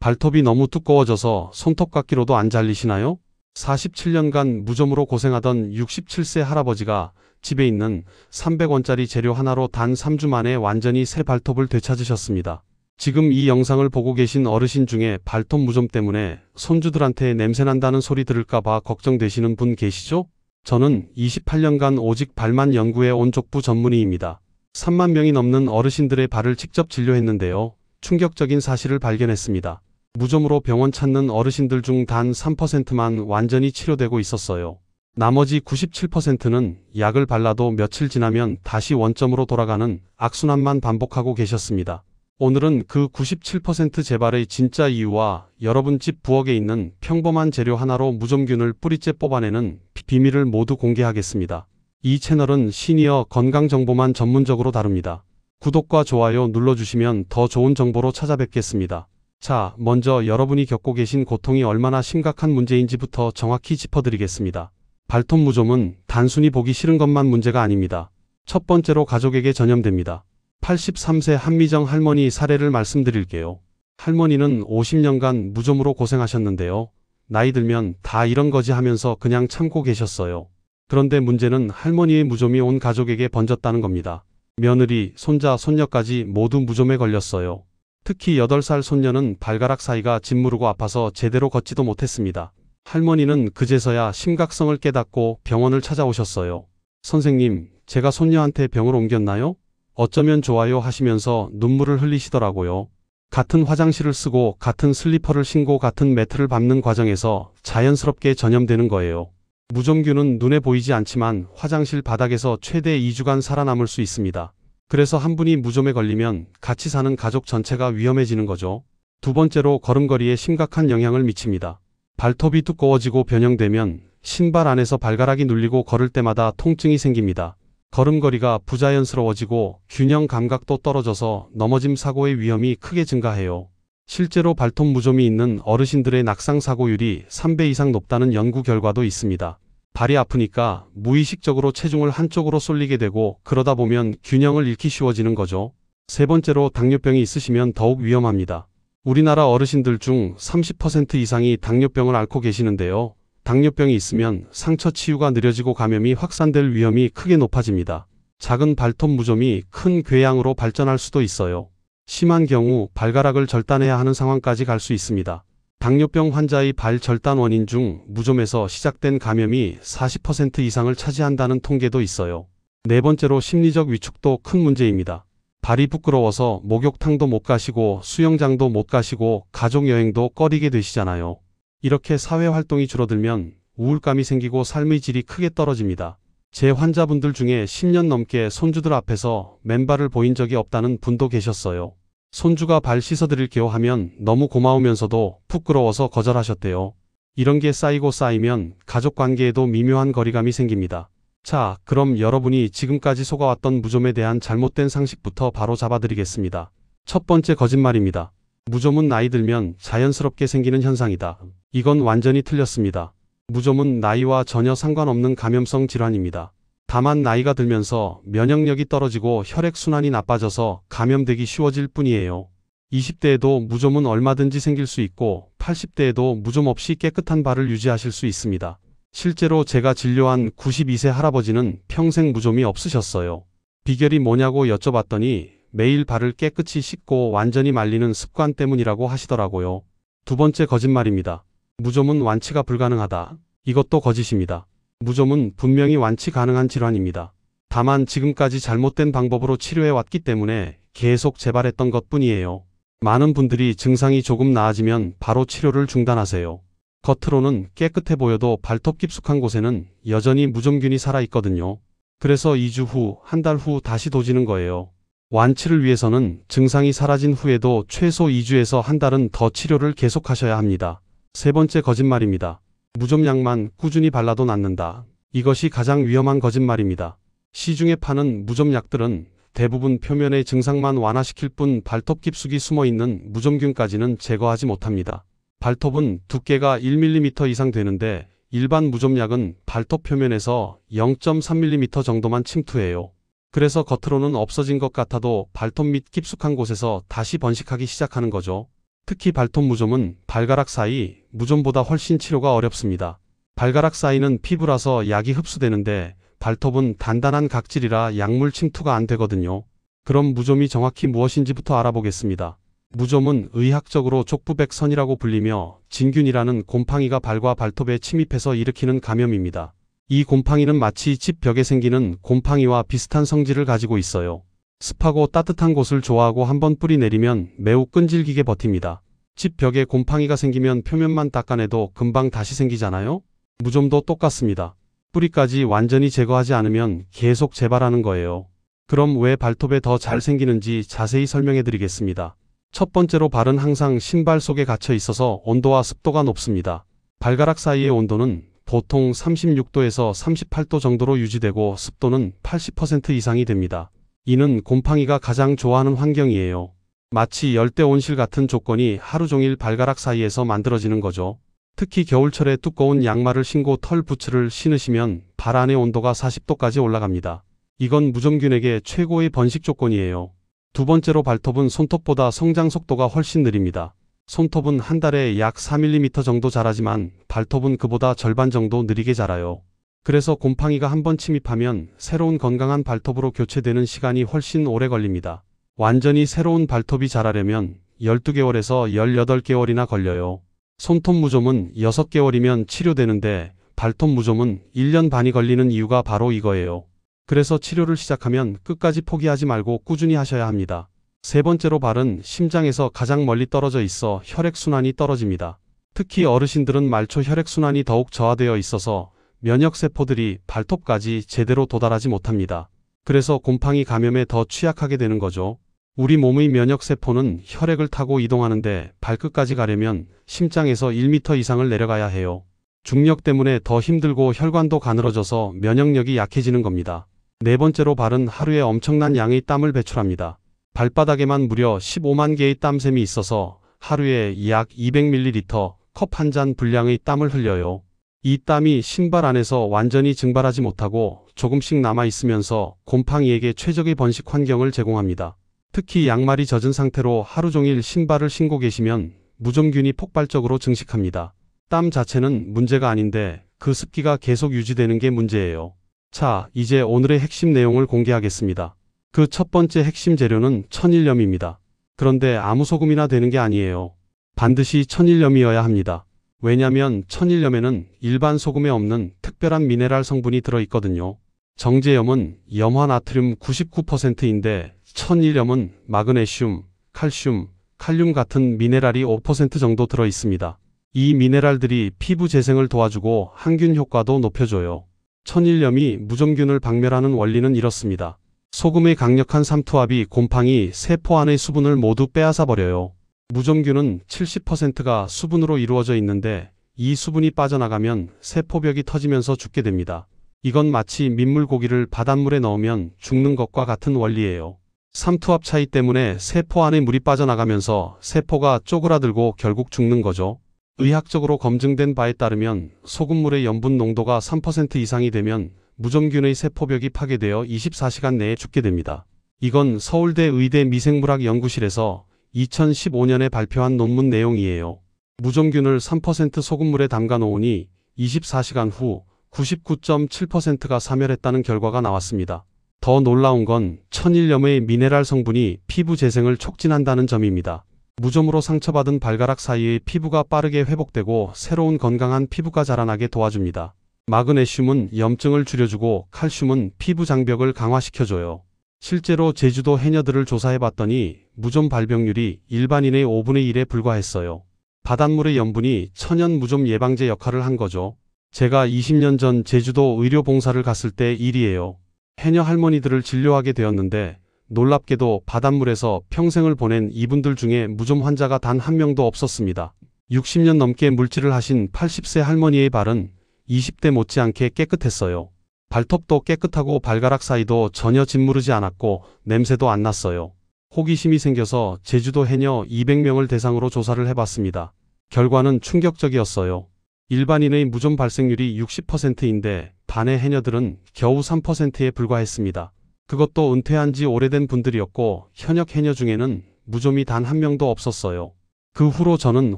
발톱이 너무 두꺼워져서 손톱깎이로도 안 잘리시나요? 47년간 무좀으로 고생하던 67세 할아버지가 집에 있는 300원짜리 재료 하나로 단 3주 만에 완전히 새 발톱을 되찾으셨습니다. 지금 이 영상을 보고 계신 어르신 중에 발톱 무좀 때문에 손주들한테 냄새난다는 소리 들을까봐 걱정되시는 분 계시죠? 저는 28년간 오직 발만 연구해 온 족부 전문의입니다. 3만 명이 넘는 어르신들의 발을 직접 진료했는데요. 충격적인 사실을 발견했습니다. 무좀으로 병원 찾는 어르신들 중 단 3%만 완전히 치료되고 있었어요. 나머지 97%는 약을 발라도 며칠 지나면 다시 원점으로 돌아가는 악순환만 반복하고 계셨습니다. 오늘은 그 97% 재발의 진짜 이유와 여러분 집 부엌에 있는 평범한 재료 하나로 무좀균을 뿌리째 뽑아내는 비밀을 모두 공개하겠습니다. 이 채널은 시니어 건강 정보만 전문적으로 다룹니다. 구독과 좋아요 눌러주시면 더 좋은 정보로 찾아뵙겠습니다. 자, 먼저 여러분이 겪고 계신 고통이 얼마나 심각한 문제인지부터 정확히 짚어드리겠습니다. 발톱 무좀은 단순히 보기 싫은 것만 문제가 아닙니다. 첫 번째로 가족에게 전염됩니다. 83세 한미정 할머니 사례를 말씀드릴게요. 할머니는 50년간 무좀으로 고생하셨는데요. 나이 들면 다 이런 거지 하면서 그냥 참고 계셨어요. 그런데 문제는 할머니의 무좀이 온 가족에게 번졌다는 겁니다. 며느리, 손자, 손녀까지 모두 무좀에 걸렸어요. 특히 8살 손녀는 발가락 사이가 짓무르고 아파서 제대로 걷지도 못했습니다. 할머니는 그제서야 심각성을 깨닫고 병원을 찾아오셨어요. 선생님, 제가 손녀한테 병을 옮겼나요? 어쩌면 좋아요 하시면서 눈물을 흘리시더라고요. 같은 화장실을 쓰고 같은 슬리퍼를 신고 같은 매트를 밟는 과정에서 자연스럽게 전염되는 거예요. 무좀균은 눈에 보이지 않지만 화장실 바닥에서 최대 2주간 살아남을 수 있습니다. 그래서 한 분이 무좀에 걸리면 같이 사는 가족 전체가 위험해지는 거죠. 두 번째로 걸음걸이에 심각한 영향을 미칩니다. 발톱이 두꺼워지고 변형되면 신발 안에서 발가락이 눌리고 걸을 때마다 통증이 생깁니다. 걸음걸이가 부자연스러워지고 균형 감각도 떨어져서 넘어짐 사고의 위험이 크게 증가해요. 실제로 발톱 무좀이 있는 어르신들의 낙상 사고율이 3배 이상 높다는 연구 결과도 있습니다. 발이 아프니까 무의식적으로 체중을 한쪽으로 쏠리게 되고 그러다 보면 균형을 잃기 쉬워지는 거죠. 세 번째로 당뇨병이 있으시면 더욱 위험합니다. 우리나라 어르신들 중 30% 이상이 당뇨병을 앓고 계시는데요. 당뇨병이 있으면 상처 치유가 느려지고 감염이 확산될 위험이 크게 높아집니다. 작은 발톱 무좀이 큰 궤양으로 발전할 수도 있어요. 심한 경우 발가락을 절단해야 하는 상황까지 갈 수 있습니다. 당뇨병 환자의 발 절단 원인 중 무좀에서 시작된 감염이 40% 이상을 차지한다는 통계도 있어요. 네 번째로 심리적 위축도 큰 문제입니다. 발이 부끄러워서 목욕탕도 못 가시고 수영장도 못 가시고 가족여행도 꺼리게 되시잖아요. 이렇게 사회활동이 줄어들면 우울감이 생기고 삶의 질이 크게 떨어집니다. 제 환자분들 중에 10년 넘게 손주들 앞에서 맨발을 보인 적이 없다는 분도 계셨어요. 손주가 발 씻어드릴게요 하면 너무 고마우면서도 부끄러워서 거절하셨대요. 이런 게 쌓이고 쌓이면 가족관계에도 미묘한 거리감이 생깁니다. 자, 그럼 여러분이 지금까지 속아왔던 무좀에 대한 잘못된 상식부터 바로 잡아드리겠습니다. 첫 번째 거짓말입니다. 무좀은 나이 들면 자연스럽게 생기는 현상이다. 이건 완전히 틀렸습니다. 무좀은 나이와 전혀 상관없는 감염성 질환입니다. 다만 나이가 들면서 면역력이 떨어지고 혈액순환이 나빠져서 감염되기 쉬워질 뿐이에요. 20대에도 무좀은 얼마든지 생길 수 있고 80대에도 무좀 없이 깨끗한 발을 유지하실 수 있습니다. 실제로 제가 진료한 92세 할아버지는 평생 무좀이 없으셨어요. 비결이 뭐냐고 여쭤봤더니 매일 발을 깨끗이 씻고 완전히 말리는 습관 때문이라고 하시더라고요. 두 번째 거짓말입니다. 무좀은 완치가 불가능하다. 이것도 거짓입니다. 무좀은 분명히 완치 가능한 질환입니다. 다만 지금까지 잘못된 방법으로 치료해왔기 때문에 계속 재발했던 것뿐이에요. 많은 분들이 증상이 조금 나아지면 바로 치료를 중단하세요. 겉으로는 깨끗해 보여도 발톱 깊숙한 곳에는 여전히 무좀균이 살아있거든요. 그래서 2주 후, 한 달 후 다시 도지는 거예요. 완치를 위해서는 증상이 사라진 후에도 최소 2주에서 한 달은 더 치료를 계속하셔야 합니다. 세 번째 거짓말입니다. 무좀약만 꾸준히 발라도 낫는다. 이것이 가장 위험한 거짓말입니다. 시중에 파는 무좀약들은 대부분 표면의 증상만 완화시킬 뿐 발톱 깊숙이 숨어있는 무좀균까지는 제거하지 못합니다. 발톱은 두께가 1mm 이상 되는데 일반 무좀약은 발톱 표면에서 0.3mm 정도만 침투해요. 그래서 겉으로는 없어진 것 같아도 발톱 밑 깊숙한 곳에서 다시 번식하기 시작하는 거죠. 특히 발톱 무좀은 발가락 사이 무좀보다 훨씬 치료가 어렵습니다. 발가락 사이는 피부라서 약이 흡수되는데 발톱은 단단한 각질이라 약물 침투가 안 되거든요. 그럼 무좀이 정확히 무엇인지부터 알아보겠습니다. 무좀은 의학적으로 족부백선이라고 불리며 진균이라는 곰팡이가 발과 발톱에 침입해서 일으키는 감염입니다. 이 곰팡이는 마치 집 벽에 생기는 곰팡이와 비슷한 성질을 가지고 있어요. 습하고 따뜻한 곳을 좋아하고 한번 뿌리 내리면 매우 끈질기게 버팁니다. 집 벽에 곰팡이가 생기면 표면만 닦아내도 금방 다시 생기잖아요? 무좀도 똑같습니다. 뿌리까지 완전히 제거하지 않으면 계속 재발하는 거예요. 그럼 왜 발톱에 더 잘 생기는지 자세히 설명해 드리겠습니다. 첫 번째로 발은 항상 신발 속에 갇혀 있어서 온도와 습도가 높습니다. 발가락 사이의 온도는 보통 36도에서 38도 정도로 유지되고 습도는 80% 이상이 됩니다. 이는 곰팡이가 가장 좋아하는 환경이에요. 마치 열대 온실 같은 조건이 하루 종일 발가락 사이에서 만들어지는 거죠. 특히 겨울철에 두꺼운 양말을 신고 털 부츠를 신으시면 발 안의 온도가 40도까지 올라갑니다. 이건 무좀균에게 최고의 번식 조건이에요. 두 번째로 발톱은 손톱보다 성장 속도가 훨씬 느립니다. 손톱은 한 달에 약 4mm 정도 자라지만 발톱은 그보다 절반 정도 느리게 자라요. 그래서 곰팡이가 한번 침입하면 새로운 건강한 발톱으로 교체되는 시간이 훨씬 오래 걸립니다. 완전히 새로운 발톱이 자라려면 12개월에서 18개월이나 걸려요. 손톱 무좀은 6개월이면 치료되는데 발톱 무좀은 1년 반이 걸리는 이유가 바로 이거예요. 그래서 치료를 시작하면 끝까지 포기하지 말고 꾸준히 하셔야 합니다. 세 번째로 발은 심장에서 가장 멀리 떨어져 있어 혈액순환이 떨어집니다. 특히 어르신들은 말초 혈액순환이 더욱 저하되어 있어서 면역세포들이 발톱까지 제대로 도달하지 못합니다. 그래서 곰팡이 감염에 더 취약하게 되는 거죠. 우리 몸의 면역세포는 혈액을 타고 이동하는데 발끝까지 가려면 심장에서 1m 이상을 내려가야 해요. 중력 때문에 더 힘들고 혈관도 가늘어져서 면역력이 약해지는 겁니다. 네 번째로 발은 하루에 엄청난 양의 땀을 배출합니다. 발바닥에만 무려 15만 개의 땀샘이 있어서 하루에 약 200ml 컵 한 잔 분량의 땀을 흘려요. 이 땀이 신발 안에서 완전히 증발하지 못하고 조금씩 남아있으면서 곰팡이에게 최적의 번식 환경을 제공합니다. 특히 양말이 젖은 상태로 하루 종일 신발을 신고 계시면 무좀균이 폭발적으로 증식합니다. 땀 자체는 문제가 아닌데 그 습기가 계속 유지되는 게 문제예요. 자, 이제 오늘의 핵심 내용을 공개하겠습니다. 그 첫 번째 핵심 재료는 천일염입니다. 그런데 아무 소금이나 되는 게 아니에요. 반드시 천일염이어야 합니다. 왜냐면 천일염에는 일반 소금에 없는 특별한 미네랄 성분이 들어있거든요. 정제염은 염화나트륨 99%인데 천일염은 마그네슘, 칼슘, 칼륨 같은 미네랄이 5% 정도 들어있습니다. 이 미네랄들이 피부 재생을 도와주고 항균 효과도 높여줘요. 천일염이 무좀균을 박멸하는 원리는 이렇습니다. 소금의 강력한 삼투압이 곰팡이 세포 안의 수분을 모두 빼앗아 버려요. 무좀균은 70%가 수분으로 이루어져 있는데 이 수분이 빠져나가면 세포벽이 터지면서 죽게 됩니다. 이건 마치 민물고기를 바닷물에 넣으면 죽는 것과 같은 원리예요. 삼투압 차이 때문에 세포 안에 물이 빠져나가면서 세포가 쪼그라들고 결국 죽는 거죠. 의학적으로 검증된 바에 따르면 소금물의 염분 농도가 3% 이상이 되면 무좀균의 세포벽이 파괴되어 24시간 내에 죽게 됩니다. 이건 서울대 의대 미생물학 연구실에서 2015년에 발표한 논문 내용이에요. 무좀균을 3% 소금물에 담가 놓으니 24시간 후 99.7%가 사멸했다는 결과가 나왔습니다. 더 놀라운 건 천일염의 미네랄 성분이 피부 재생을 촉진한다는 점입니다. 무좀으로 상처받은 발가락 사이의 피부가 빠르게 회복되고 새로운 건강한 피부가 자라나게 도와줍니다. 마그네슘은 염증을 줄여주고 칼슘은 피부 장벽을 강화시켜줘요. 실제로 제주도 해녀들을 조사해봤더니 무좀 발병률이 일반인의 5분의 1에 불과했어요. 바닷물의 염분이 천연 무좀 예방제 역할을 한 거죠. 제가 20년 전 제주도 의료봉사를 갔을 때 일이에요. 해녀 할머니들을 진료하게 되었는데 놀랍게도 바닷물에서 평생을 보낸 이분들 중에 무좀 환자가 단 한 명도 없었습니다. 60년 넘게 물질을 하신 80세 할머니의 발은 20대 못지않게 깨끗했어요. 발톱도 깨끗하고 발가락 사이도 전혀 짓무르지 않았고 냄새도 안 났어요. 호기심이 생겨서 제주도 해녀 200명을 대상으로 조사를 해봤습니다. 결과는 충격적이었어요. 일반인의 무좀 발생률이 60%인데 반의 해녀들은 겨우 3%에 불과했습니다. 그것도 은퇴한 지 오래된 분들이었고 현역 해녀 중에는 무좀이 단 한 명도 없었어요. 그 후로 저는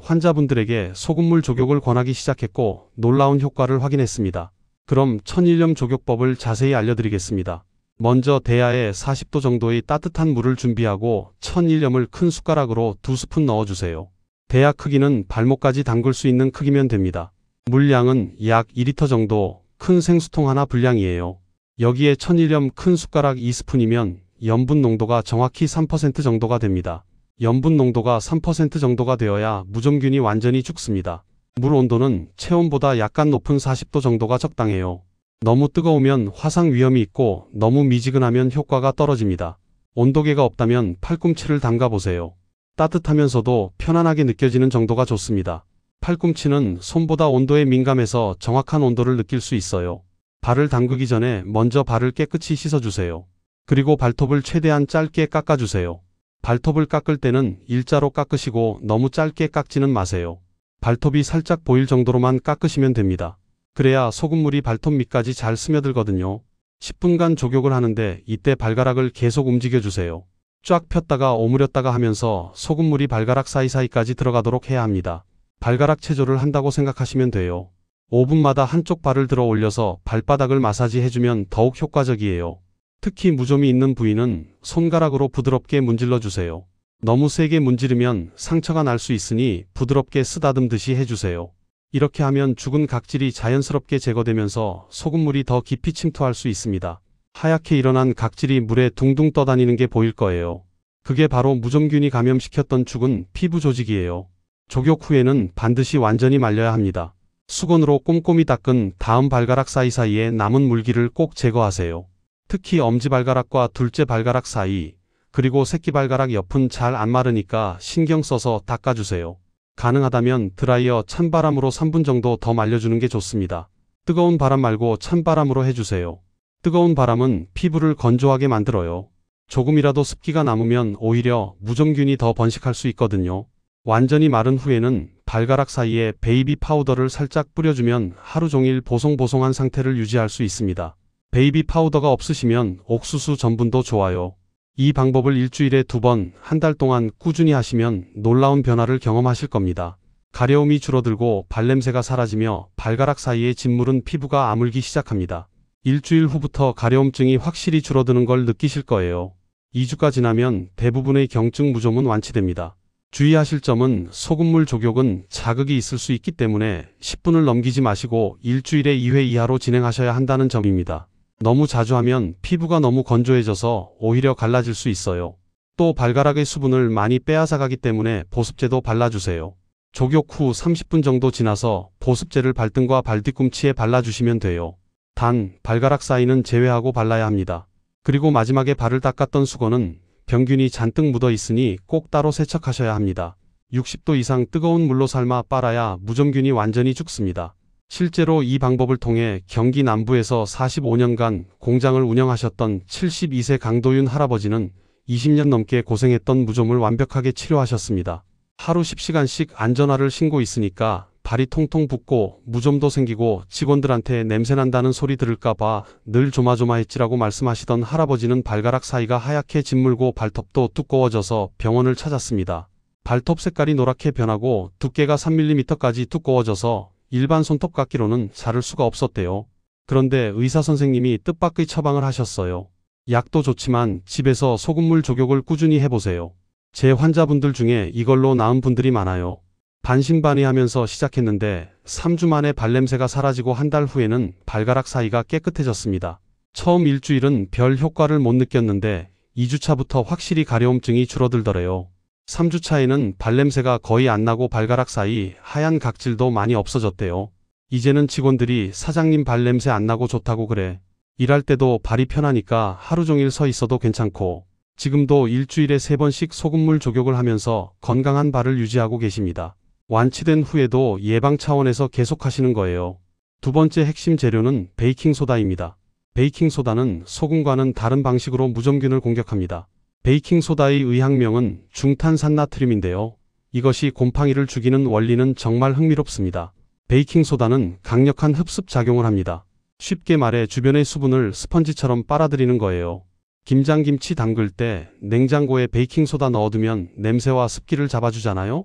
환자분들에게 소금물 조격을 권하기 시작했고 놀라운 효과를 확인했습니다. 그럼 천일염 조격법을 자세히 알려드리겠습니다. 먼저 대야에 40도 정도의 따뜻한 물을 준비하고 천일염을 큰 숟가락으로 2스푼 넣어주세요. 대야 크기는 발목까지 담글 수 있는 크기면 됩니다. 물량은 약 2리터 정도, 큰 생수통 하나 분량이에요. 여기에 천일염 큰 숟가락 2스푼이면 염분 농도가 정확히 3% 정도가 됩니다. 염분 농도가 3% 정도가 되어야 무좀균이 완전히 죽습니다. 물 온도는 체온보다 약간 높은 40도 정도가 적당해요. 너무 뜨거우면 화상 위험이 있고 너무 미지근하면 효과가 떨어집니다. 온도계가 없다면 팔꿈치를 담가 보세요. 따뜻하면서도 편안하게 느껴지는 정도가 좋습니다. 팔꿈치는 손보다 온도에 민감해서 정확한 온도를 느낄 수 있어요. 발을 담그기 전에 먼저 발을 깨끗이 씻어주세요. 그리고 발톱을 최대한 짧게 깎아주세요. 발톱을 깎을 때는 일자로 깎으시고 너무 짧게 깎지는 마세요. 발톱이 살짝 보일 정도로만 깎으시면 됩니다. 그래야 소금물이 발톱 밑까지 잘 스며들거든요. 10분간 조격을 하는데 이때 발가락을 계속 움직여주세요. 쫙 폈다가 오므렸다가 하면서 소금물이 발가락 사이사이까지 들어가도록 해야 합니다. 발가락 체조를 한다고 생각하시면 돼요. 5분마다 한쪽 발을 들어 올려서 발바닥을 마사지 해주면 더욱 효과적이에요. 특히 무좀이 있는 부위는 손가락으로 부드럽게 문질러 주세요. 너무 세게 문지르면 상처가 날 수 있으니 부드럽게 쓰다듬듯이 해주세요. 이렇게 하면 죽은 각질이 자연스럽게 제거되면서 소금물이 더 깊이 침투할 수 있습니다. 하얗게 일어난 각질이 물에 둥둥 떠다니는 게 보일 거예요. 그게 바로 무좀균이 감염시켰던 죽은 피부 조직이에요. 조격 후에는 반드시 완전히 말려야 합니다. 수건으로 꼼꼼히 닦은 다음 발가락 사이사이에 남은 물기를 꼭 제거하세요. 특히 엄지발가락과 둘째 발가락 사이, 그리고 새끼발가락 옆은 잘 안 마르니까 신경 써서 닦아주세요. 가능하다면 드라이어 찬바람으로 3분 정도 더 말려주는 게 좋습니다. 뜨거운 바람 말고 찬바람으로 해주세요. 뜨거운 바람은 피부를 건조하게 만들어요. 조금이라도 습기가 남으면 오히려 무좀균이 더 번식할 수 있거든요. 완전히 마른 후에는 발가락 사이에 베이비 파우더를 살짝 뿌려주면 하루 종일 보송보송한 상태를 유지할 수 있습니다. 베이비 파우더가 없으시면 옥수수 전분도 좋아요. 이 방법을 일주일에 2번, 한 달 동안 꾸준히 하시면 놀라운 변화를 경험하실 겁니다. 가려움이 줄어들고 발냄새가 사라지며 발가락 사이에 짓무른 피부가 아물기 시작합니다. 일주일 후부터 가려움증이 확실히 줄어드는 걸 느끼실 거예요. 2주가 지나면 대부분의 경증 무좀은 완치됩니다. 주의하실 점은 소금물 조격은 자극이 있을 수 있기 때문에 10분을 넘기지 마시고 일주일에 2회 이하로 진행하셔야 한다는 점입니다. 너무 자주 하면 피부가 너무 건조해져서 오히려 갈라질 수 있어요. 또 발가락의 수분을 많이 빼앗아가기 때문에 보습제도 발라주세요. 조격 후 30분 정도 지나서 보습제를 발등과 발뒤꿈치에 발라주시면 돼요. 단, 발가락 사이는 제외하고 발라야 합니다. 그리고 마지막에 발을 닦았던 수건은 병균이 잔뜩 묻어 있으니 꼭 따로 세척하셔야 합니다. 60도 이상 뜨거운 물로 삶아 빨아야 무좀균이 완전히 죽습니다. 실제로 이 방법을 통해 경기 남부에서 45년간 공장을 운영하셨던 72세 강도윤 할아버지는 20년 넘게 고생했던 무좀을 완벽하게 치료하셨습니다. 하루 10시간씩 안전화를 신고 있으니까 발이 통통 붓고 무좀도 생기고 직원들한테 냄새난다는 소리 들을까봐 늘 조마조마했지라고 말씀하시던 할아버지는 발가락 사이가 하얗게 짓물고 발톱도 두꺼워져서 병원을 찾았습니다. 발톱 색깔이 노랗게 변하고 두께가 3mm까지 두꺼워져서 일반 손톱깎이로는 자를 수가 없었대요. 그런데 의사 선생님이 뜻밖의 처방을 하셨어요. 약도 좋지만 집에서 소금물 조격을 꾸준히 해보세요. 제 환자분들 중에 이걸로 나은 분들이 많아요. 반신반의하면서 시작했는데 3주 만에 발냄새가 사라지고 한 달 후에는 발가락 사이가 깨끗해졌습니다. 처음 일주일은 별 효과를 못 느꼈는데 2주차부터 확실히 가려움증이 줄어들더래요. 3주차에는 발냄새가 거의 안 나고 발가락 사이 하얀 각질도 많이 없어졌대요. 이제는 직원들이 사장님 발냄새 안 나고 좋다고 그래. 일할 때도 발이 편하니까 하루 종일 서 있어도 괜찮고 지금도 일주일에 3번씩 소금물 조격을 하면서 건강한 발을 유지하고 계십니다. 완치된 후에도 예방 차원에서 계속하시는 거예요. 두 번째 핵심 재료는 베이킹소다입니다. 베이킹소다는 소금과는 다른 방식으로 무좀균을 공격합니다. 베이킹소다의 의학명은 중탄산나트륨인데요. 이것이 곰팡이를 죽이는 원리는 정말 흥미롭습니다. 베이킹소다는 강력한 흡습 작용을 합니다. 쉽게 말해 주변의 수분을 스펀지처럼 빨아들이는 거예요. 김장김치 담글 때 냉장고에 베이킹소다 넣어두면 냄새와 습기를 잡아주잖아요.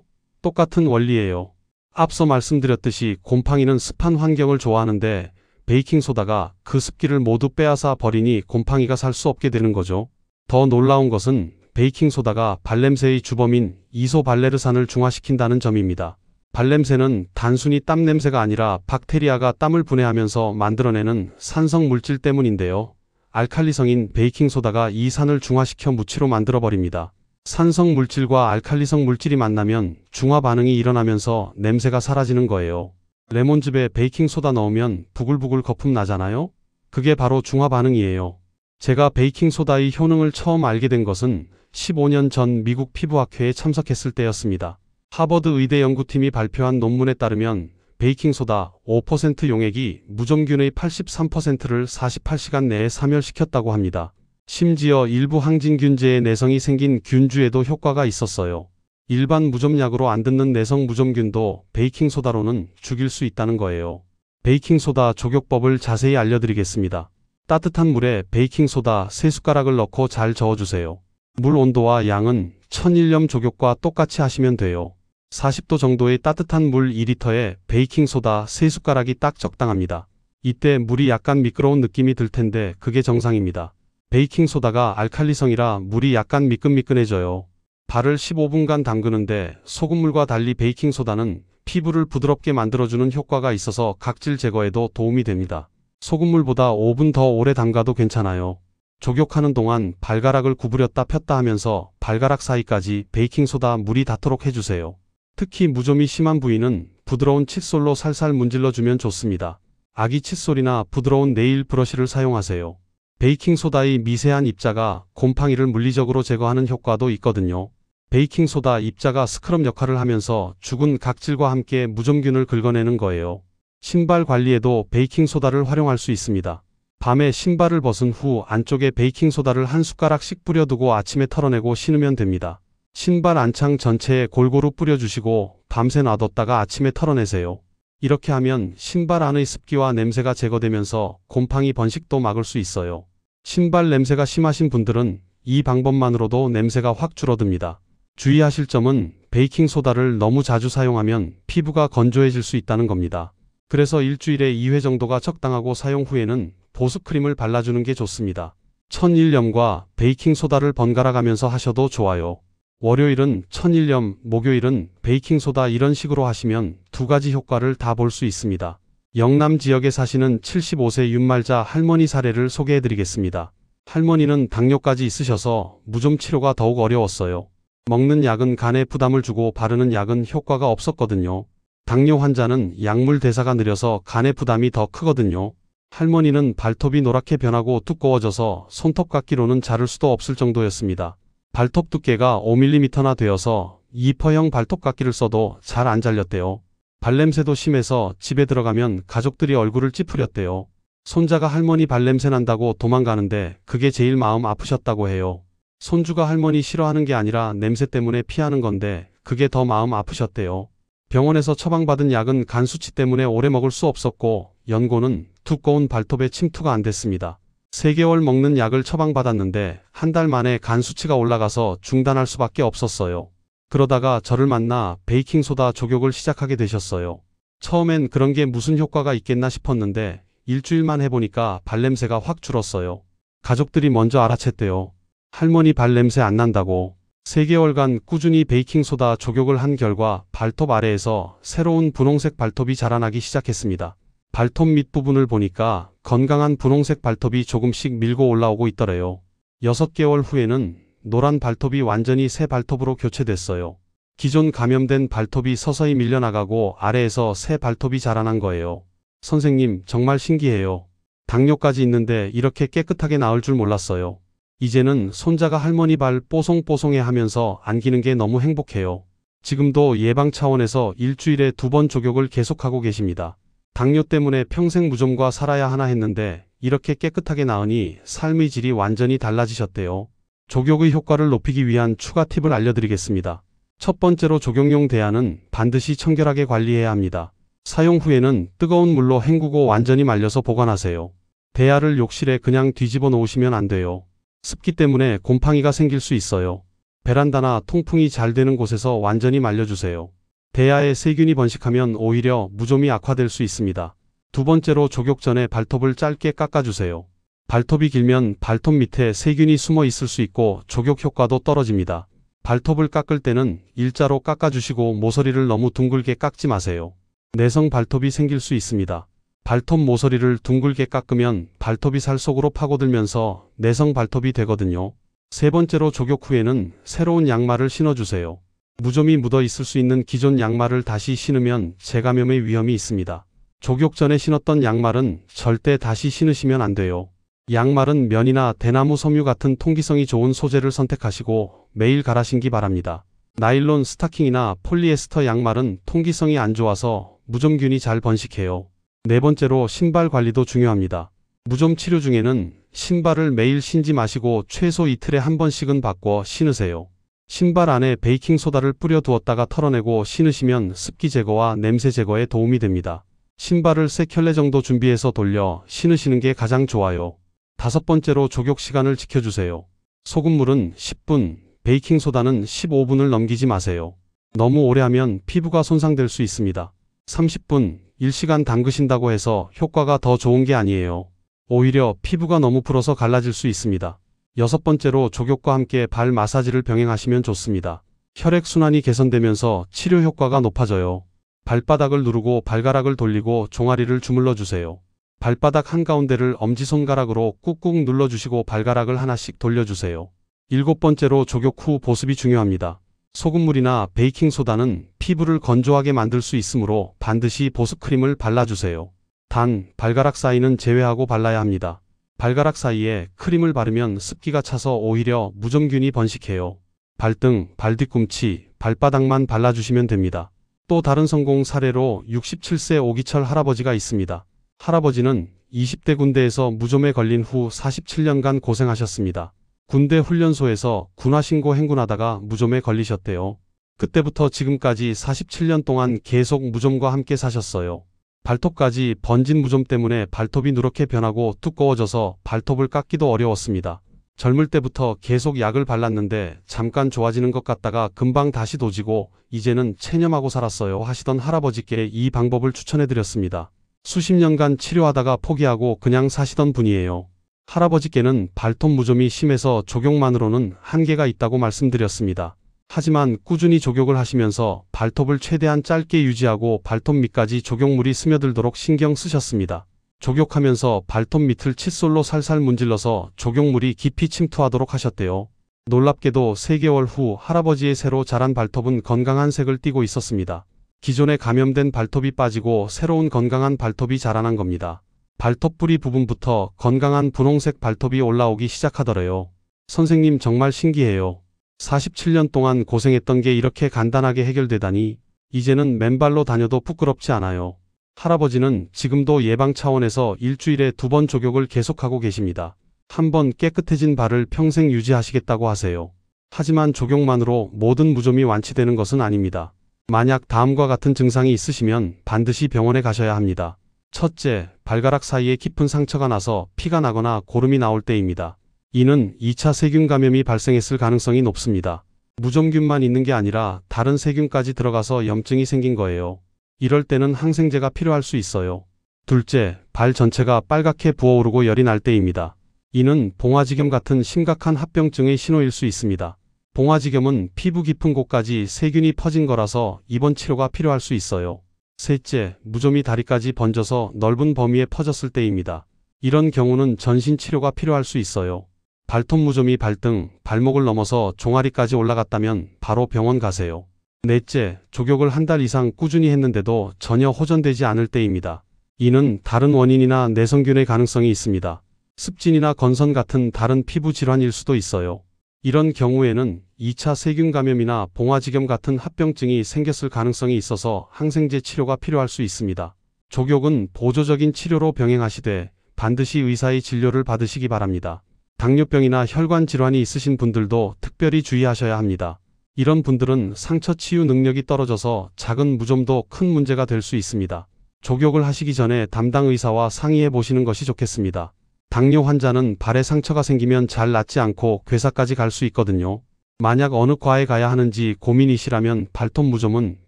똑같은 원리예요. 앞서 말씀드렸듯이 곰팡이는 습한 환경을 좋아하는데 베이킹소다가 그 습기를 모두 빼앗아 버리니 곰팡이가 살 수 없게 되는 거죠. 더 놀라운 것은 베이킹소다가 발냄새의 주범인 이소발레르산을 중화시킨다는 점입니다. 발냄새는 단순히 땀 냄새가 아니라 박테리아가 땀을 분해하면서 만들어내는 산성 물질 때문인데요. 알칼리성인 베이킹소다가 이 산을 중화시켜 무치로 만들어버립니다. 산성 물질과 알칼리성 물질이 만나면 중화 반응이 일어나면서 냄새가 사라지는 거예요. 레몬즙에 베이킹소다 넣으면 부글부글 거품 나잖아요? 그게 바로 중화 반응이에요. 제가 베이킹소다의 효능을 처음 알게 된 것은 15년 전 미국 피부학회에 참석했을 때였습니다. 하버드 의대 연구팀이 발표한 논문에 따르면 베이킹소다 5% 용액이 무좀균의 83%를 48시간 내에 사멸시켰다고 합니다. 심지어 일부 항진균제의 내성이 생긴 균주에도 효과가 있었어요. 일반 무좀약으로 안 듣는 내성 무좀균도 베이킹소다로는 죽일 수 있다는 거예요. 베이킹소다 조격법을 자세히 알려드리겠습니다. 따뜻한 물에 베이킹소다 3숟가락을 넣고 잘 저어주세요. 물 온도와 양은 1001년 조격과 똑같이 하시면 돼요. 40도 정도의 따뜻한 물 2리터에 베이킹소다 3숟가락이 딱 적당합니다. 이때 물이 약간 미끄러운 느낌이 들 텐데 그게 정상입니다. 베이킹소다가 알칼리성이라 물이 약간 미끈미끈해져요. 발을 15분간 담그는데 소금물과 달리 베이킹소다는 피부를 부드럽게 만들어주는 효과가 있어서 각질 제거에도 도움이 됩니다. 소금물보다 5분 더 오래 담가도 괜찮아요. 조격하는 동안 발가락을 구부렸다 폈다 하면서 발가락 사이까지 베이킹소다 물이 닿도록 해주세요. 특히 무좀이 심한 부위는 부드러운 칫솔로 살살 문질러주면 좋습니다. 아기 칫솔이나 부드러운 네일 브러쉬를 사용하세요. 베이킹소다의 미세한 입자가 곰팡이를 물리적으로 제거하는 효과도 있거든요. 베이킹소다 입자가 스크럽 역할을 하면서 죽은 각질과 함께 무좀균을 긁어내는 거예요. 신발 관리에도 베이킹소다를 활용할 수 있습니다. 밤에 신발을 벗은 후 안쪽에 베이킹소다를 한 숟가락씩 뿌려두고 아침에 털어내고 신으면 됩니다. 신발 안창 전체에 골고루 뿌려주시고 밤새 놔뒀다가 아침에 털어내세요. 이렇게 하면 신발 안의 습기와 냄새가 제거되면서 곰팡이 번식도 막을 수 있어요. 신발 냄새가 심하신 분들은 이 방법만으로도 냄새가 확 줄어듭니다. 주의하실 점은 베이킹소다를 너무 자주 사용하면 피부가 건조해질 수 있다는 겁니다. 그래서 일주일에 2회 정도가 적당하고 사용 후에는 보습크림을 발라주는 게 좋습니다. 천일염과 베이킹소다를 번갈아 가면서 하셔도 좋아요. 월요일은 천일염, 목요일은 베이킹소다 이런 식으로 하시면 두 가지 효과를 다 볼 수 있습니다. 영남 지역에 사시는 75세 윤말자 할머니 사례를 소개해드리겠습니다. 할머니는 당뇨까지 있으셔서 무좀 치료가 더욱 어려웠어요. 먹는 약은 간에 부담을 주고 바르는 약은 효과가 없었거든요. 당뇨 환자는 약물 대사가 느려서 간의 부담이 더 크거든요. 할머니는 발톱이 노랗게 변하고 두꺼워져서 손톱깎이로는 자를 수도 없을 정도였습니다. 발톱 두께가 5mm나 되어서 2퍼형 발톱깎이를 써도 잘 안 잘렸대요. 발냄새도 심해서 집에 들어가면 가족들이 얼굴을 찌푸렸대요. 손자가 할머니 발냄새 난다고 도망가는데 그게 제일 마음 아프셨다고 해요. 손주가 할머니 싫어하는 게 아니라 냄새 때문에 피하는 건데 그게 더 마음 아프셨대요. 병원에서 처방받은 약은 간 수치 때문에 오래 먹을 수 없었고 연고는 두꺼운 발톱에 침투가 안 됐습니다. 3개월 먹는 약을 처방받았는데 한 달 만에 간 수치가 올라가서 중단할 수밖에 없었어요. 그러다가 저를 만나 베이킹소다 조격을 시작하게 되셨어요. 처음엔 그런 게 무슨 효과가 있겠나 싶었는데 일주일만 해보니까 발냄새가 확 줄었어요. 가족들이 먼저 알아챘대요. 할머니 발냄새 안 난다고. 3개월간 꾸준히 베이킹소다 조격을 한 결과 발톱 아래에서 새로운 분홍색 발톱이 자라나기 시작했습니다. 발톱 밑부분을 보니까 건강한 분홍색 발톱이 조금씩 밀고 올라오고 있더래요. 6개월 후에는 노란 발톱이 완전히 새 발톱으로 교체됐어요. 기존 감염된 발톱이 서서히 밀려나가고 아래에서 새 발톱이 자라난 거예요. 선생님, 정말 신기해요. 당뇨까지 있는데 이렇게 깨끗하게 나을 줄 몰랐어요. 이제는 손자가 할머니 발 뽀송뽀송해 하면서 안기는 게 너무 행복해요. 지금도 예방 차원에서 일주일에 2번 조격을 계속하고 계십니다. 당뇨 때문에 평생 무좀과 살아야 하나 했는데 이렇게 깨끗하게 나으니 삶의 질이 완전히 달라지셨대요. 조격의 효과를 높이기 위한 추가 팁을 알려드리겠습니다. 첫 번째로 조격용 대야는 반드시 청결하게 관리해야 합니다. 사용 후에는 뜨거운 물로 헹구고 완전히 말려서 보관하세요. 대야를 욕실에 그냥 뒤집어 놓으시면 안 돼요. 습기 때문에 곰팡이가 생길 수 있어요. 베란다나 통풍이 잘 되는 곳에서 완전히 말려주세요. 대야에 세균이 번식하면 오히려 무좀이 악화될 수 있습니다. 두 번째로 족욕 전에 발톱을 짧게 깎아주세요. 발톱이 길면 발톱 밑에 세균이 숨어 있을 수 있고 족욕 효과도 떨어집니다. 발톱을 깎을 때는 일자로 깎아주시고 모서리를 너무 둥글게 깎지 마세요. 내성 발톱이 생길 수 있습니다. 발톱 모서리를 둥글게 깎으면 발톱이 살 속으로 파고들면서 내성 발톱이 되거든요. 세 번째로 족욕 후에는 새로운 양말을 신어주세요. 무좀이 묻어 있을 수 있는 기존 양말을 다시 신으면 재감염의 위험이 있습니다. 족욕 전에 신었던 양말은 절대 다시 신으시면 안 돼요. 양말은 면이나 대나무 섬유 같은 통기성이 좋은 소재를 선택하시고 매일 갈아 신기 바랍니다. 나일론 스타킹이나 폴리에스터 양말은 통기성이 안 좋아서 무좀균이 잘 번식해요. 네 번째로 신발 관리도 중요합니다. 무좀 치료 중에는 신발을 매일 신지 마시고 최소 이틀에 한 번씩은 바꿔 신으세요. 신발 안에 베이킹소다를 뿌려 두었다가 털어내고 신으시면 습기 제거와 냄새 제거에 도움이 됩니다. 신발을 3켤레 정도 준비해서 돌려 신으시는 게 가장 좋아요. 다섯 번째로 족욕 시간을 지켜주세요. 소금물은 10분, 베이킹소다는 15분을 넘기지 마세요. 너무 오래 하면 피부가 손상될 수 있습니다. 30분, 1시간 담그신다고 해서 효과가 더 좋은 게 아니에요. 오히려 피부가 너무 불어서 갈라질 수 있습니다. 여섯 번째로 족욕과 함께 발 마사지를 병행하시면 좋습니다. 혈액순환이 개선되면서 치료 효과가 높아져요. 발바닥을 누르고 발가락을 돌리고 종아리를 주물러 주세요. 발바닥 한가운데를 엄지손가락으로 꾹꾹 눌러주시고 발가락을 하나씩 돌려주세요. 일곱 번째로 족욕 후 보습이 중요합니다. 소금물이나 베이킹소다는 피부를 건조하게 만들 수 있으므로 반드시 보습크림을 발라주세요. 단, 발가락 사이는 제외하고 발라야 합니다. 발가락 사이에 크림을 바르면 습기가 차서 오히려 무좀균이 번식해요. 발등, 발뒤꿈치, 발바닥만 발라주시면 됩니다. 또 다른 성공 사례로 67세 오기철 할아버지가 있습니다. 할아버지는 20대 군대에서 무좀에 걸린 후 47년간 고생하셨습니다. 군대 훈련소에서 군화신고 행군하다가 무좀에 걸리셨대요. 그때부터 지금까지 47년 동안 계속 무좀과 함께 사셨어요. 발톱까지 번진 무좀 때문에 발톱이 누렇게 변하고 두꺼워져서 발톱을 깎기도 어려웠습니다. 젊을 때부터 계속 약을 발랐는데 잠깐 좋아지는 것 같다가 금방 다시 도지고 이제는 체념하고 살았어요 하시던 할아버지께 이 방법을 추천해드렸습니다. 수십 년간 치료하다가 포기하고 그냥 사시던 분이에요. 할아버지께는 발톱 무좀이 심해서 족욕만으로는 한계가 있다고 말씀드렸습니다. 하지만 꾸준히 족욕을 하시면서 발톱을 최대한 짧게 유지하고 발톱 밑까지 족욕물이 스며들도록 신경 쓰셨습니다. 족욕하면서 발톱 밑을 칫솔로 살살 문질러서 족욕물이 깊이 침투하도록 하셨대요. 놀랍게도 3개월 후 할아버지의 새로 자란 발톱은 건강한 색을 띠고 있었습니다. 기존에 감염된 발톱이 빠지고 새로운 건강한 발톱이 자라난 겁니다. 발톱 뿌리 부분부터 건강한 분홍색 발톱이 올라오기 시작하더래요. 선생님 정말 신기해요. 47년 동안 고생했던 게 이렇게 간단하게 해결되다니 이제는 맨발로 다녀도 부끄럽지 않아요. 할아버지는 지금도 예방 차원에서 일주일에 2번 족욕을 계속하고 계십니다. 한번 깨끗해진 발을 평생 유지하시겠다고 하세요. 하지만 족욕만으로 모든 무좀이 완치되는 것은 아닙니다. 만약 다음과 같은 증상이 있으시면 반드시 병원에 가셔야 합니다. 첫째, 발가락 사이에 깊은 상처가 나서 피가 나거나 고름이 나올 때입니다. 이는 2차 세균 감염이 발생했을 가능성이 높습니다. 무좀균만 있는 게 아니라 다른 세균까지 들어가서 염증이 생긴 거예요. 이럴 때는 항생제가 필요할 수 있어요. 둘째, 발 전체가 빨갛게 부어오르고 열이 날 때입니다. 이는 봉화지겸 같은 심각한 합병증의 신호일 수 있습니다. 봉화지겸은 피부 깊은 곳까지 세균이 퍼진 거라서 입원 치료가 필요할 수 있어요. 셋째, 무좀이 다리까지 번져서 넓은 범위에 퍼졌을 때입니다. 이런 경우는 전신 치료가 필요할 수 있어요. 발톱 무좀이 발등, 발목을 넘어서 종아리까지 올라갔다면 바로 병원 가세요. 넷째, 족욕을 한 달 이상 꾸준히 했는데도 전혀 호전되지 않을 때입니다. 이는 다른 원인이나 내성균의 가능성이 있습니다. 습진이나 건선 같은 다른 피부 질환일 수도 있어요. 이런 경우에는 2차 세균 감염이나 봉화지겸 같은 합병증이 생겼을 가능성이 있어서 항생제 치료가 필요할 수 있습니다. 족욕은 보조적인 치료로 병행하시되 반드시 의사의 진료를 받으시기 바랍니다. 당뇨병이나 혈관 질환이 있으신 분들도 특별히 주의하셔야 합니다. 이런 분들은 상처 치유 능력이 떨어져서 작은 무좀도 큰 문제가 될 수 있습니다. 족욕을 하시기 전에 담당 의사와 상의해 보시는 것이 좋겠습니다. 당뇨 환자는 발에 상처가 생기면 잘 낫지 않고 괴사까지 갈 수 있거든요. 만약 어느 과에 가야 하는지 고민이시라면 발톱 무좀은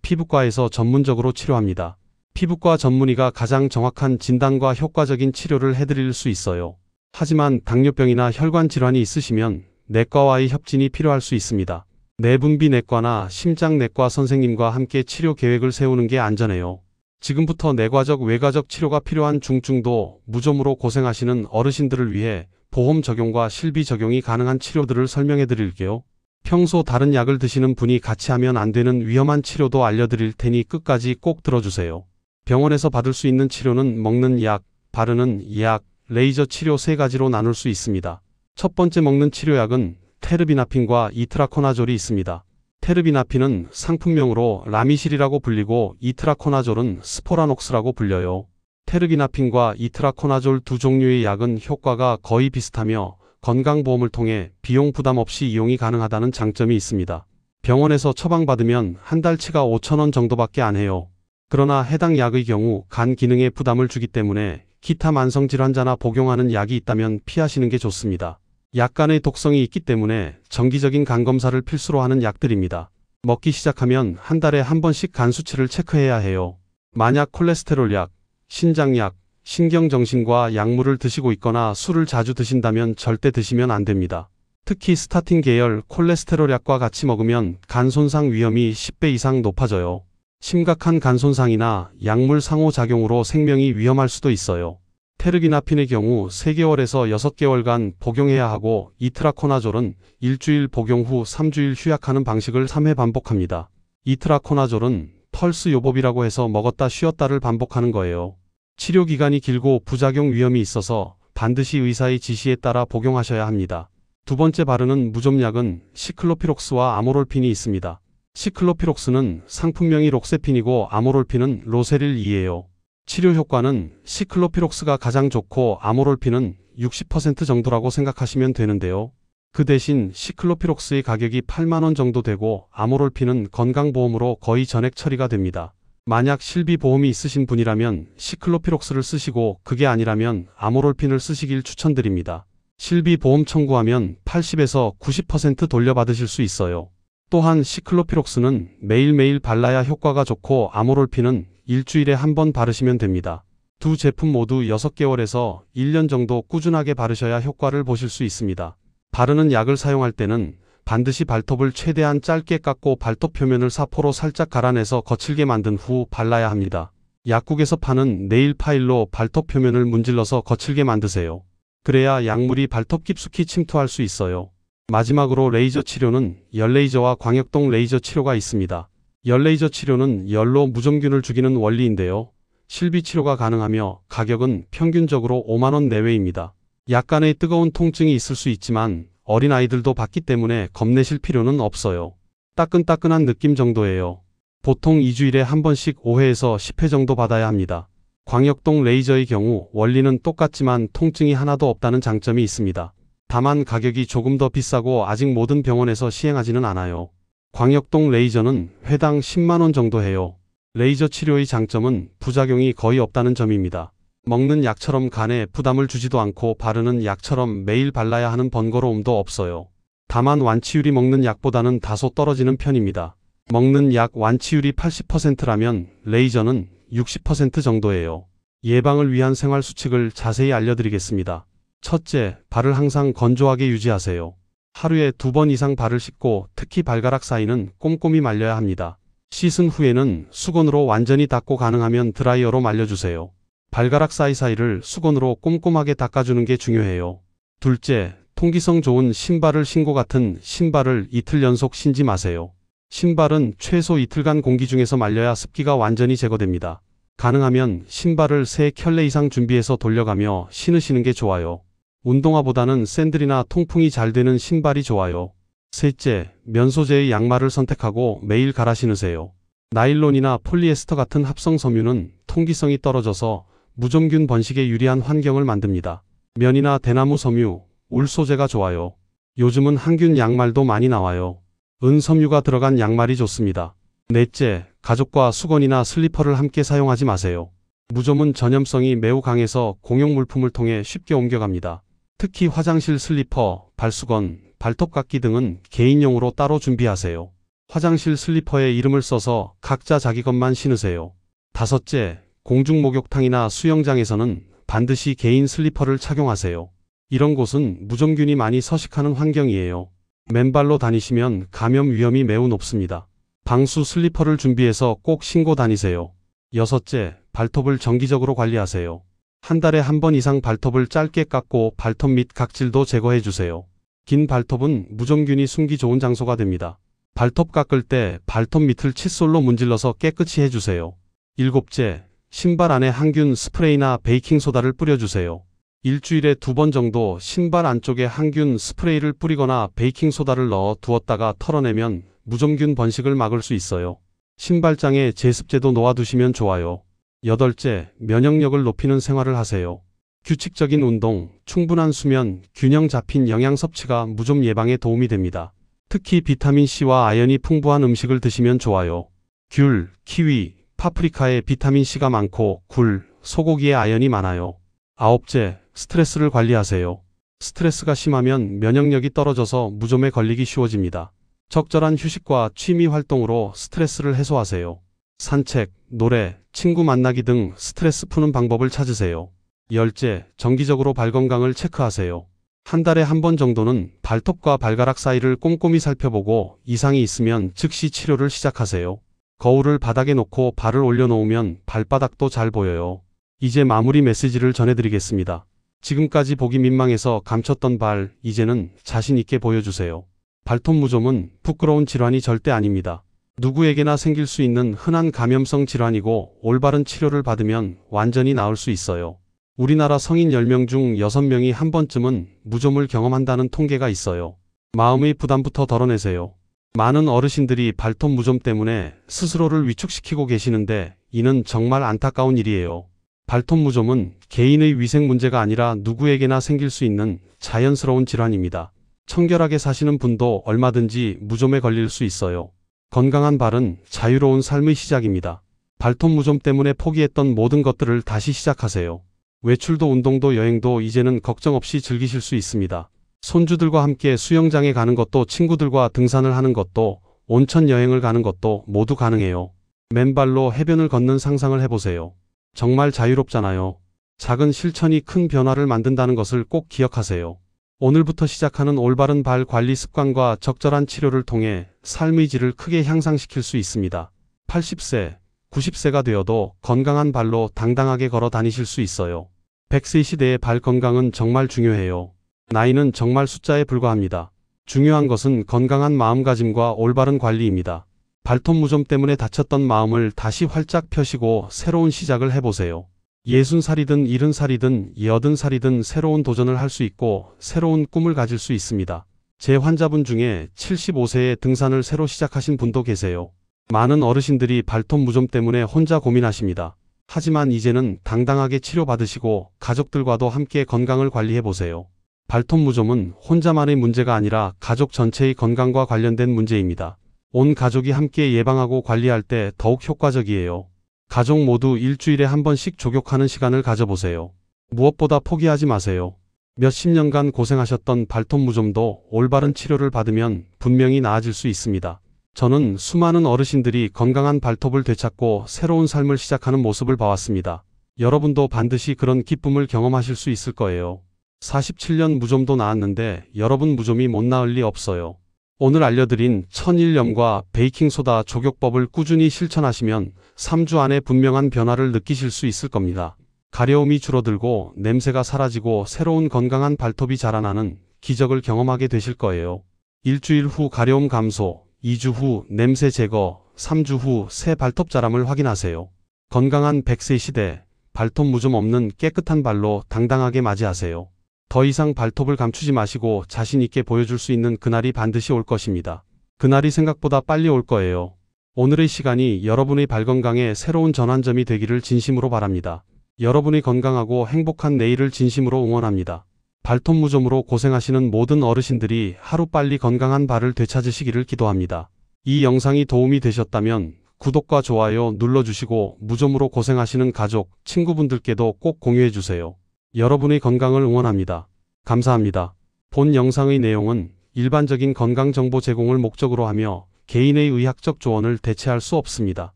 피부과에서 전문적으로 치료합니다. 피부과 전문의가 가장 정확한 진단과 효과적인 치료를 해드릴 수 있어요. 하지만 당뇨병이나 혈관 질환이 있으시면 내과와의 협진이 필요할 수 있습니다. 내분비내과나 심장내과 선생님과 함께 치료 계획을 세우는 게 안전해요. 지금부터 내과적 외과적 치료가 필요한 중증도 무좀으로 고생하시는 어르신들을 위해 보험 적용과 실비 적용이 가능한 치료들을 설명해 드릴게요. 평소 다른 약을 드시는 분이 같이 하면 안 되는 위험한 치료도 알려드릴 테니 끝까지 꼭 들어주세요. 병원에서 받을 수 있는 치료는 먹는 약, 바르는 약, 레이저 치료 3가지로 나눌 수 있습니다. 첫 번째 먹는 치료약은 테르비나핀과 이트라코나졸이 있습니다. 테르비나핀은 상품명으로 라미실이라고 불리고 이트라코나졸은 스포라녹스라고 불려요. 테르비나핀과 이트라코나졸 두 종류의 약은 효과가 거의 비슷하며 건강보험을 통해 비용 부담 없이 이용이 가능하다는 장점이 있습니다. 병원에서 처방받으면 한 달치가 5,000원 정도밖에 안 해요. 그러나 해당 약의 경우 간 기능에 부담을 주기 때문에 기타 만성질환자나 복용하는 약이 있다면 피하시는 게 좋습니다. 약간의 독성이 있기 때문에 정기적인 간 검사를 필수로 하는 약들입니다. 먹기 시작하면 한 달에 한 번씩 간 수치를 체크해야 해요. 만약 콜레스테롤 약, 신장약, 신경정신과 약물을 드시고 있거나 술을 자주 드신다면 절대 드시면 안 됩니다. 특히 스타틴 계열 콜레스테롤 약과 같이 먹으면 간 손상 위험이 10배 이상 높아져요. 심각한 간 손상이나 약물 상호작용으로 생명이 위험할 수도 있어요. 테르비나핀의 경우 3개월에서 6개월간 복용해야 하고 이트라코나졸은 일주일 복용 후 3주일 휴약하는 방식을 3회 반복합니다. 이트라코나졸은 펄스 요법이라고 해서 먹었다 쉬었다를 반복하는 거예요. 치료 기간이 길고 부작용 위험이 있어서 반드시 의사의 지시에 따라 복용하셔야 합니다. 두 번째 바르는 무좀약은 시클로피록스와 아모롤핀이 있습니다. 시클로피록스는 상품명이 록세핀이고 아모롤핀은 로세릴2예요. 치료 효과는 시클로피록스가 가장 좋고 아모롤핀은 60% 정도라고 생각하시면 되는데요. 그 대신 시클로피록스의 가격이 8만원 정도 되고 아모롤핀은 건강보험으로 거의 전액 처리가 됩니다. 만약 실비보험이 있으신 분이라면 시클로피록스를 쓰시고 그게 아니라면 아모롤핀을 쓰시길 추천드립니다. 실비보험 청구하면 80에서 90% 돌려받으실 수 있어요. 또한 시클로피록스는 매일매일 발라야 효과가 좋고 아모롤핀은 일주일에 한 번 바르시면 됩니다. 두 제품 모두 6개월에서 1년 정도 꾸준하게 바르셔야 효과를 보실 수 있습니다. 바르는 약을 사용할 때는 반드시 발톱을 최대한 짧게 깎고 발톱 표면을 사포로 살짝 갈아내서 거칠게 만든 후 발라야 합니다. 약국에서 파는 네일 파일로 발톱 표면을 문질러서 거칠게 만드세요. 그래야 약물이 발톱 깊숙이 침투할 수 있어요. 마지막으로 레이저 치료는 열레이저와 광역동 레이저 치료가 있습니다. 열레이저 치료는 열로 무좀균을 죽이는 원리인데요. 실비 치료가 가능하며 가격은 평균적으로 5만원 내외입니다. 약간의 뜨거운 통증이 있을 수 있지만 어린아이들도 받기 때문에 겁내실 필요는 없어요. 따끈따끈한 느낌 정도예요. 보통 2주일에 한 번씩 5회에서 10회 정도 받아야 합니다. 광역동 레이저의 경우 원리는 똑같지만 통증이 하나도 없다는 장점이 있습니다. 다만 가격이 조금 더 비싸고 아직 모든 병원에서 시행하지는 않아요. 광역동 레이저는 회당 10만원 정도 해요. 레이저 치료의 장점은 부작용이 거의 없다는 점입니다. 먹는 약처럼 간에 부담을 주지도 않고 바르는 약처럼 매일 발라야 하는 번거로움도 없어요. 다만 완치율이 먹는 약보다는 다소 떨어지는 편입니다. 먹는 약 완치율이 80%라면 레이저는 60% 정도예요. 예방을 위한 생활 수칙을 자세히 알려드리겠습니다. 첫째, 발을 항상 건조하게 유지하세요. 하루에 2번 이상 발을 씻고 특히 발가락 사이는 꼼꼼히 말려야 합니다. 씻은 후에는 수건으로 완전히 닦고 가능하면 드라이어로 말려주세요. 발가락 사이사이를 수건으로 꼼꼼하게 닦아주는 게 중요해요. 둘째, 통기성 좋은 신발을 신고 같은 신발을 이틀 연속 신지 마세요. 신발은 최소 이틀간 공기 중에서 말려야 습기가 완전히 제거됩니다. 가능하면 신발을 3켤레 이상 준비해서 돌려가며 신으시는 게 좋아요. 운동화보다는 샌들이나 통풍이 잘 되는 신발이 좋아요. 셋째, 면 소재의 양말을 선택하고 매일 갈아 신으세요. 나일론이나 폴리에스터 같은 합성 섬유는 통기성이 떨어져서 무좀균 번식에 유리한 환경을 만듭니다. 면이나 대나무 섬유, 울 소재가 좋아요. 요즘은 항균 양말도 많이 나와요. 은 섬유가 들어간 양말이 좋습니다. 넷째, 가죽과 수건이나 슬리퍼를 함께 사용하지 마세요. 무좀은 전염성이 매우 강해서 공용 물품을 통해 쉽게 옮겨갑니다. 특히 화장실 슬리퍼, 발수건, 발톱깎이 등은 개인용으로 따로 준비하세요. 화장실 슬리퍼에 이름을 써서 각자 자기 것만 신으세요. 다섯째, 공중 목욕탕이나 수영장에서는 반드시 개인 슬리퍼를 착용하세요. 이런 곳은 무좀균이 많이 서식하는 환경이에요. 맨발로 다니시면 감염 위험이 매우 높습니다. 방수 슬리퍼를 준비해서 꼭 신고 다니세요. 여섯째, 발톱을 정기적으로 관리하세요. 한 달에 한 번 이상 발톱을 짧게 깎고 발톱 밑 각질도 제거해 주세요. 긴 발톱은 무좀균이 숨기 좋은 장소가 됩니다. 발톱 깎을 때 발톱 밑을 칫솔로 문질러서 깨끗이 해주세요. 일곱째, 신발 안에 항균 스프레이나 베이킹소다를 뿌려주세요. 일주일에 2번 정도 신발 안쪽에 항균 스프레이를 뿌리거나 베이킹소다를 넣어 두었다가 털어내면 무좀균 번식을 막을 수 있어요. 신발장에 제습제도 놓아두시면 좋아요. 여덟째, 면역력을 높이는 생활을 하세요. 규칙적인 운동, 충분한 수면, 균형 잡힌 영양 섭취가 무좀 예방에 도움이 됩니다. 특히 비타민C와 아연이 풍부한 음식을 드시면 좋아요. 귤, 키위, 파프리카에 비타민C가 많고 굴, 소고기에 아연이 많아요. 아홉째, 스트레스를 관리하세요. 스트레스가 심하면 면역력이 떨어져서 무좀에 걸리기 쉬워집니다. 적절한 휴식과 취미 활동으로 스트레스를 해소하세요. 산책, 노래, 친구 만나기 등 스트레스 푸는 방법을 찾으세요. 열째, 정기적으로 발 건강을 체크하세요. 한 달에 한 번 정도는 발톱과 발가락 사이를 꼼꼼히 살펴보고 이상이 있으면 즉시 치료를 시작하세요. 거울을 바닥에 놓고 발을 올려놓으면 발바닥도 잘 보여요. 이제 마무리 메시지를 전해드리겠습니다. 지금까지 보기 민망해서 감췄던 발, 이제는 자신 있게 보여주세요. 발톱 무좀은 부끄러운 질환이 절대 아닙니다. 누구에게나 생길 수 있는 흔한 감염성 질환이고 올바른 치료를 받으면 완전히 나을 수 있어요. 우리나라 성인 10명 중 6명이 한 번쯤은 무좀을 경험한다는 통계가 있어요. 마음의 부담부터 덜어내세요. 많은 어르신들이 발톱 무좀 때문에 스스로를 위축시키고 계시는데 이는 정말 안타까운 일이에요. 발톱 무좀은 개인의 위생 문제가 아니라 누구에게나 생길 수 있는 자연스러운 질환입니다. 청결하게 사시는 분도 얼마든지 무좀에 걸릴 수 있어요. 건강한 발은 자유로운 삶의 시작입니다. 발톱 무좀 때문에 포기했던 모든 것들을 다시 시작하세요. 외출도 운동도 여행도 이제는 걱정 없이 즐기실 수 있습니다. 손주들과 함께 수영장에 가는 것도 친구들과 등산을 하는 것도 온천 여행을 가는 것도 모두 가능해요. 맨발로 해변을 걷는 상상을 해보세요. 정말 자유롭잖아요. 작은 실천이 큰 변화를 만든다는 것을 꼭 기억하세요. 오늘부터 시작하는 올바른 발 관리 습관과 적절한 치료를 통해 삶의 질을 크게 향상시킬 수 있습니다. 80세, 90세가 되어도 건강한 발로 당당하게 걸어 다니실 수 있어요. 100세 시대의 발 건강은 정말 중요해요. 나이는 정말 숫자에 불과합니다. 중요한 것은 건강한 마음가짐과 올바른 관리입니다. 발톱 무좀 때문에 다쳤던 마음을 다시 활짝 펴시고 새로운 시작을 해보세요. 60살이든 70살이든 80살이든 새로운 도전을 할 수 있고 새로운 꿈을 가질 수 있습니다. 제 환자분 중에 75세에 등산을 새로 시작하신 분도 계세요. 많은 어르신들이 발톱 무좀 때문에 혼자 고민하십니다. 하지만 이제는 당당하게 치료받으시고 가족들과도 함께 건강을 관리해보세요. 발톱 무좀은 혼자만의 문제가 아니라 가족 전체의 건강과 관련된 문제입니다. 온 가족이 함께 예방하고 관리할 때 더욱 효과적이에요. 가족 모두 일주일에 한 번씩 족욕하는 시간을 가져보세요. 무엇보다 포기하지 마세요. 몇십 년간 고생하셨던 발톱 무좀도 올바른 치료를 받으면 분명히 나아질 수 있습니다. 저는 수많은 어르신들이 건강한 발톱을 되찾고 새로운 삶을 시작하는 모습을 봐왔습니다. 여러분도 반드시 그런 기쁨을 경험하실 수 있을 거예요. 47년 무좀도 나았는데 여러분 무좀이 못 나을 리 없어요. 오늘 알려드린 천일염과 베이킹소다 족욕법을 꾸준히 실천하시면 3주 안에 분명한 변화를 느끼실 수 있을 겁니다. 가려움이 줄어들고 냄새가 사라지고 새로운 건강한 발톱이 자라나는 기적을 경험하게 되실 거예요. 일주일 후 가려움 감소, 2주 후 냄새 제거, 3주 후 새 발톱 자람을 확인하세요. 건강한 100세 시대, 발톱 무좀 없는 깨끗한 발로 당당하게 맞이하세요. 더 이상 발톱을 감추지 마시고 자신 있게 보여줄 수 있는 그날이 반드시 올 것입니다. 그날이 생각보다 빨리 올 거예요. 오늘의 시간이 여러분의 발 건강에 새로운 전환점이 되기를 진심으로 바랍니다. 여러분이 건강하고 행복한 내일을 진심으로 응원합니다. 발톱 무좀으로 고생하시는 모든 어르신들이 하루빨리 건강한 발을 되찾으시기를 기도합니다. 이 영상이 도움이 되셨다면 구독과 좋아요 눌러주시고 무좀으로 고생하시는 가족, 친구분들께도 꼭 공유해주세요. 여러분의 건강을 응원합니다. 감사합니다. 본 영상의 내용은 일반적인 건강정보 제공을 목적으로 하며 개인의 의학적 조언을 대체할 수 없습니다.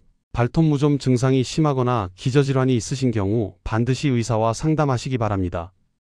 발톱무좀 증상이 심하거나 기저질환이 있으신 경우 반드시 의사와 상담하시기 바랍니다.